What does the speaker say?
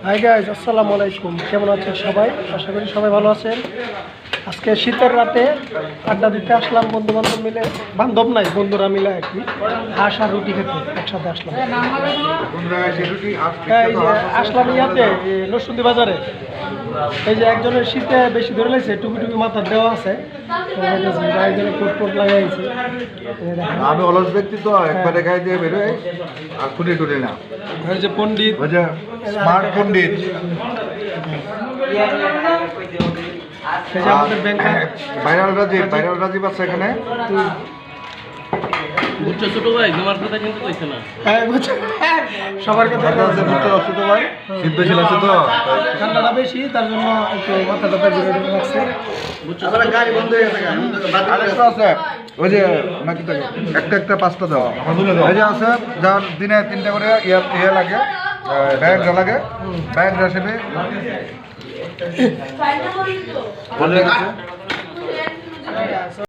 Hi guys, আসসালামু আলাইকুম। কেমন আছেন সবাই? আশা করি সবাই ভালো আছেন। আজকে শীতের রাতে আড্ডা দিতে আসলাম বন্ধু বান্ধব মিলে, বান্ধব নাই বন্ধুরা মিলে আর কি, হাঁস আর রুটি খেতে একসাথে আসলাম। এই যে আসলাম ইয়াতে নরসিংদী বাজারে। এই যে একজনের শীতে বেশি ধরে লাগছে, টুপি টুপি মাথার দেওয়া আছে, একজনের কোট কোট লাগাইছে। আমি অলস ব্যক্তি তো একবারে গায়ে দিয়ে বেরোয় আর খুঁড়ে টুটে না। ওই যে পণ্ডিত, স্মার্ট পণ্ডিত, এই যে আমাদের ব্যাংকার ভাইরাল রাজীব আছে এখানে। বুঝছো ছোট ভাই, তোমার কথা কিন্তু কইছে না। হ্যাঁ বুঝছো, সবার কথা আছে বুঝতে পারছো তো ভাই, শীত বেশি লাগছে তো, ঠান্ডাটা বেশি, তার জন্য একটু মাথা টাথা ঘুরে ঘুরে লাগছে। গাড়ি বন্ধ হয়ে গেছে। আরেকটা আছে ওই যে নাকি একটা পাঁচটা দাও, এই যে আছে যার দিনে 3টা করে ইয়ে লাগে, ব্যাগ লাগে, ব্যাগ হিসেবে